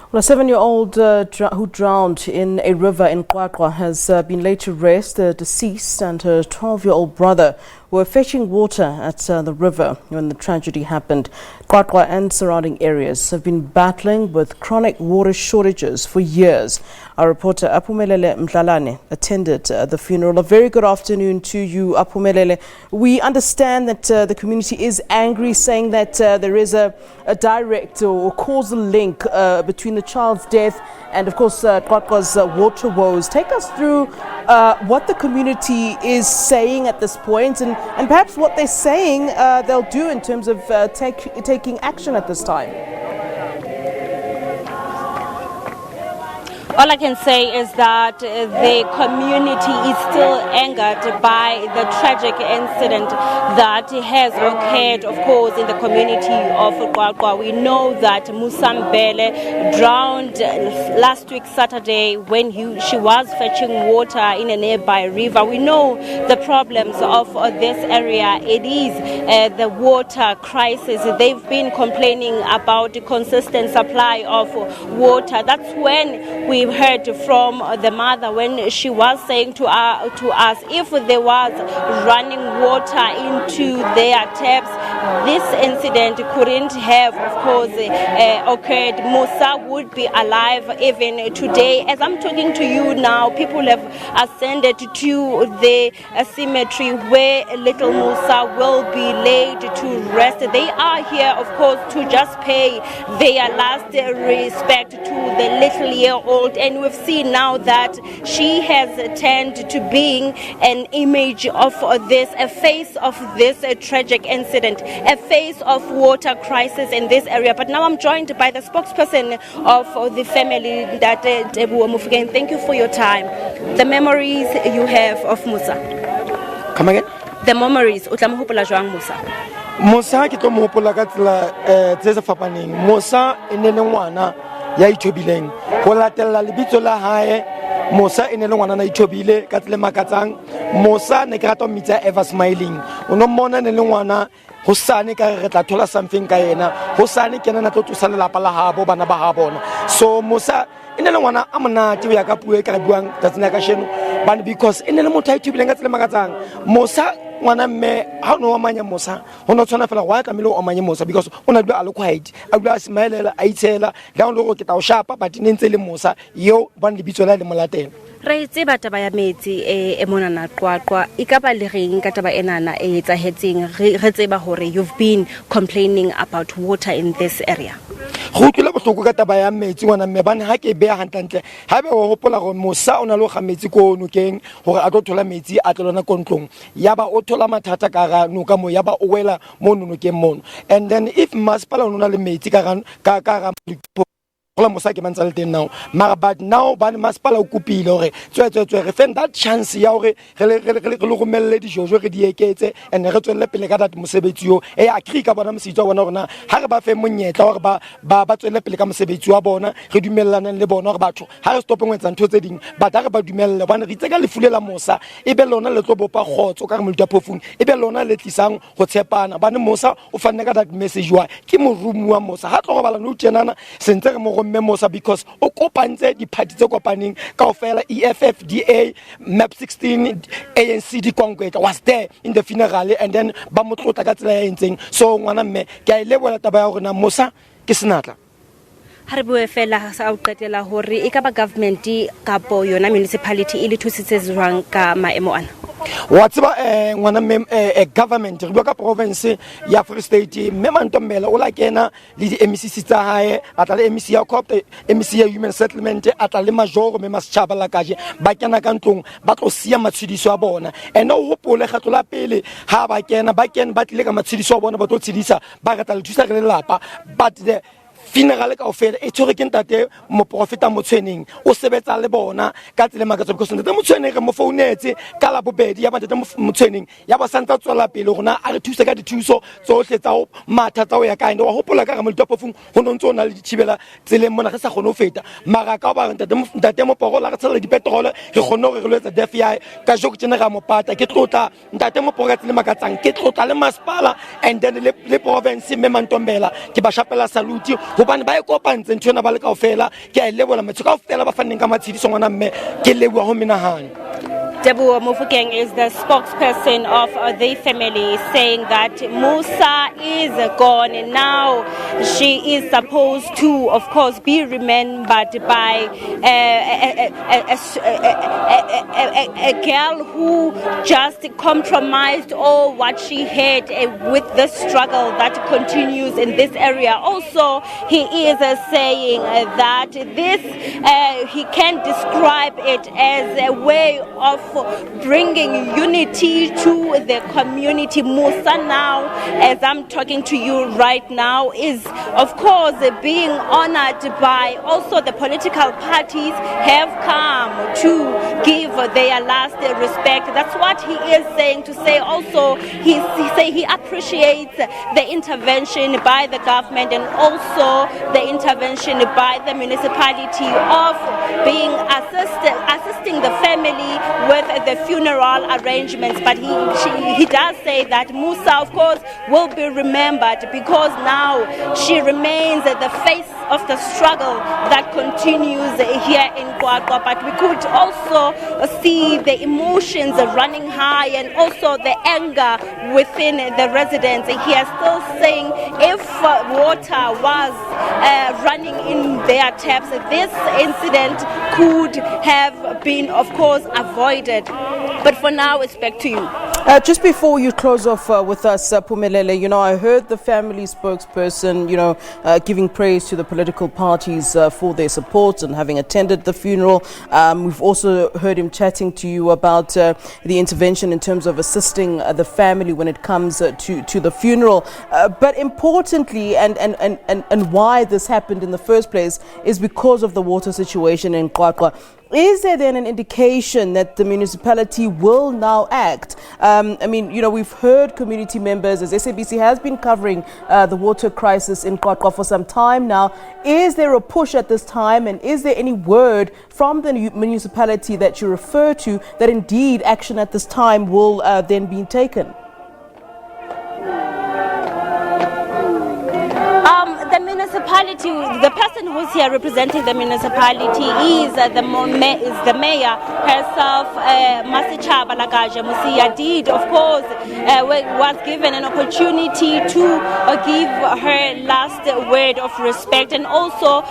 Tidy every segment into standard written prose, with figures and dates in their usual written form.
Well, a 7-year-old who drowned in a river in Qwaqwa has been laid to rest. The deceased and her 12-year-old brother were fetching water at the river when the tragedy happened. Qwaqwa and surrounding areas have been battling with chronic water shortages for years. Our reporter Aphumelele Mdlalane attended the funeral. A very good afternoon to you, Aphumelele. We understand that the community is angry, saying that there is a direct or causal link between the child's death and, of course, Qwaqwa's water woes. Take us through what the community is saying at this point and perhaps what they're saying they'll do in terms of taking action at this time. All I can say is that the community is still angered by the tragic incident that has occurred, of course, in the community of Qwaqwa. We know that Musa drowned last week Saturday when she was fetching water in a nearby river. We know the problems of this area. It is the water crisis. They've been complaining about the consistent supply of water. That's when we heard from the mother when she was saying to us if there was running water into their taps, this incident couldn't have, of course, occurred. Musa would be alive even today. As I'm talking to you now, people have ascended to the cemetery where little Musa will be laid to rest. They are here, of course, to just pay their last respect to the little year-old. And we've seen now that she has turned to being an image of this, a face of this tragic incident, a face of water crisis in this area. But now I'm joined by the spokesperson of the family, that thank you for your time. The memories you have of Musa. Come again? The memories. Musa. Musa ke tlo mo hopola ka tsela tse fapaneng. Musa e ne le ngwana ya ithobileng go latella lebitso la hae. Musa e ne le ngwana na ithobile ka tsela makatsang. Musa ne ka rata mmitsa ever smiling. O no mona ne le ngwana go sane ka re tla thola something ka yena. Go sane ke na tlo tsosa lelapa la habo bana ba ha bona. So Musa e ne le ngwana a monate ya ka puo e ka buang tsatsina ka sheno bana because e ne le motho a ithobileng ka tsela makatsang. Musa ngwana mme ha no amanya Musa ho no tshwana fela wa tlamile o amanya Musa because o na dula a le quiet a dula a smilela a itshela down lo go ke ta o shapa but ne ntse le Musa yo ba le bitso la le molatela re tseba taba ya metsi e mona na Qwaqwa e ka ba le reng ka taba enana e etsahetseng re tseba hore you've been complaining about water in this area. Go tlile bohloko ka taba ya metsi ngwana mme bana ha ke beya hantle ha be o hopola go Musa o na lo ga metsi ko nokeng gore a tlo thola metsi a tlona kontlong ya ba o thola mathata ka ga noka mo ya ba o wela mo nokeng mono and then if masipala o na le metsi ka ga Musa ke mantsa le teng now but now ba masipala o kupile hore tswetswe re fend that chance ya hore re romelle di jojo re di eketse and re tswelle pele ka that mosebetsi yo e agree ka bona mositso wa bona rona ha re ba fe monyetla hore ba tswelle pele ka mosebetsi wa bona re dumellana le bona hore batho ha re stop ngwetsa ntho tse ding ba ha re ba dumelle bona re itse ka lefulela Musa e be lona le tlo bopa khotso ka re molta phofung e be lona le tlisang go tshepana bana Musa o fanne ka that message wa ke morumu wa Musa ha tlo go bala no tjenana sentse re mo Musa because o kopantse di party tse kopaneng kaofela EFFDA map 16 ANC di Qwaqwa was there in the funeral and then ba motlotla ka tsela ya entseng so ngwana mme ke a lebola taba ya rona Musa ke senatla ha re bue fela sa o qetela hore e ka ba government kapo yona municipality e le thusitse jwang ka maemo ana. Wa tseba ngwana mme government re bua ka province ya Free State mme Mantombela o la kena le di MEC tsa hae a tla le MEC ya COP MEC ya Human Settlement a tla le majoro mme masitjhaba la kaje ba kena ka ntlong ba tlo sia matshediso a bona ene o hopole gatlo la pele ha ba kena ba tlile ka matshediso a bona ba tlo tshedisa ba ga tla le thusa re lelapa but the funeral ka ofela e tshore ke ntate mo profeta mo tshweneng o sebetsa le bona ka tsele makatso because ntate mo tshweneng re mo founetse ka la bobedi ya ntate mo tshweneng ya ba santsa tswela pele rona a re thuse ka dithuso tsohle tsa o matha tsa o ya kae wa hopola ka ga mo ditopofung ho no ntse o na le ditshibela tseleng mona re sa gone ho feta mara ka ba ntate mo porola re tshela di petrol re gone re lwetsa DFI ka joko tsena ga mo pata ke tlotla ntate mo porola tsele makatsang ke tlotla le masipala and then le province me Mantombela ke ba shapela salute gobane ba e kopantse ntho ena ba le kaofela ke a lebola motho kaofela ba fanneng ka matshediso ngwana mme ke leboa ho menahano. Debu Mufukeng is the spokesperson of the family, saying that Musa is gone and now she is supposed to, of course, be remembered by a girl who just compromised all what she had with the struggle that continues in this area. Also, he is saying that this, he can describe it as a way of bringing unity to the community. Musa now, as I'm talking to you right now, is of course being honored by also the political parties have come to give their last respect. That's what he is saying, to say also he appreciates the intervention by the government and also the intervention by the municipality of being assisting the family with the funeral arrangements. But he does say that Musa, of course, will be remembered because now she remains the face of the struggle that continues here in Qwaqwa. But we could also see the emotions running high and also the anger within the residents here, still saying if water was running in their taps, this incident could have been, of course, avoided. But for now, it's back to you. Just before you close off with us, Pumelele, I heard the family spokesperson, giving praise to the political parties for their support and having attended the funeral. We've also heard him chatting to you about the intervention in terms of assisting the family when it comes to the funeral. But importantly, and why this happened in the first place is because of the water situation in Qwaqwa. Is there then an indication that the municipality will now act? We've heard community members, as SABC has been covering the water crisis in Qwaqwa for some time now. Is there a push at this time, and is there any word from the municipality that you refer to that indeed action at this time will then be taken? The municipality, the person who's here representing the municipality is the mayor herself, Masichaba Lagaja Musia, did, of course, was given an opportunity to give her last word of respect, and also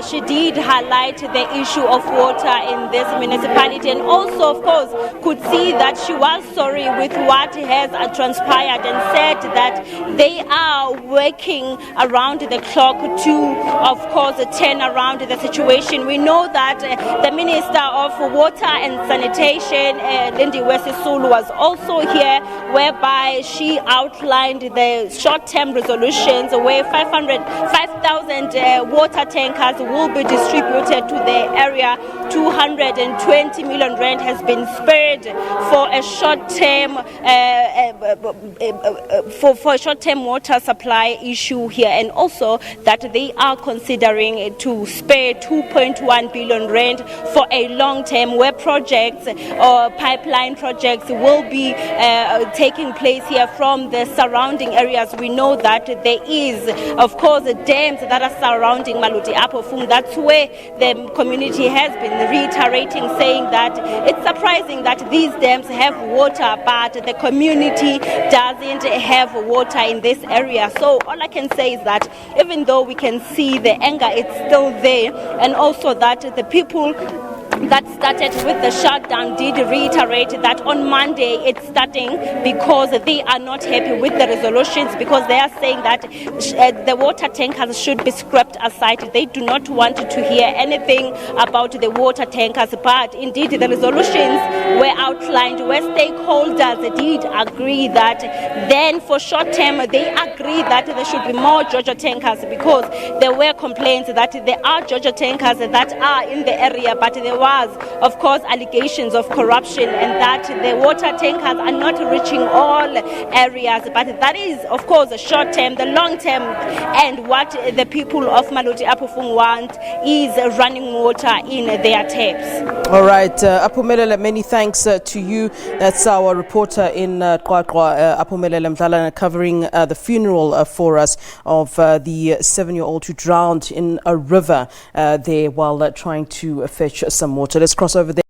she did highlight the issue of water in this municipality, and also, of course, could see that she was sorry with what has transpired and said that they are working around the clock to, of course, turn around the situation. We know that the Minister of Water and Sanitation, Lindy Sisulu, was also here, whereby she outlined the short-term resolutions where 5,000 water tankers will be distributed to the area. 220 million rand has been spared for a short-term for a short-term water supply issue here, and also that they are considering to spare 2.1 billion rand for a long term, where projects or pipeline projects will be taking place here from the surrounding areas. We know that there is, of course, dams that are surrounding Maluti Apofung. That's where the community has been reiterating, saying that it's surprising that these dams have water, but the community doesn't have water in this area. So all I can say is that even though we can see the anger, it's still there, and also that the people that started with the shutdown did reiterate that on Monday it's starting because they are not happy with the resolutions, because they are saying that the water tankers should be scrapped aside. They do not want to hear anything about the water tankers, but indeed the resolutions were outlined where stakeholders did agree that then for short term they agree that there should be more Georgia tankers, because there were complaints that there are Georgia tankers that are in the area, but there was, of course, allegations of corruption and that the water tankers are not reaching all areas. But that is, of course, the short term, the long term, and what the people of Maloti Apofung want is running water in their taps. All right, Apumelele, many thanks to you. That's our reporter in Qwaqwa, Apumelele Mdlalana, covering the funeral for us of the 7-year-old who drowned in a river there while trying to fetch some water. Let's cross over there.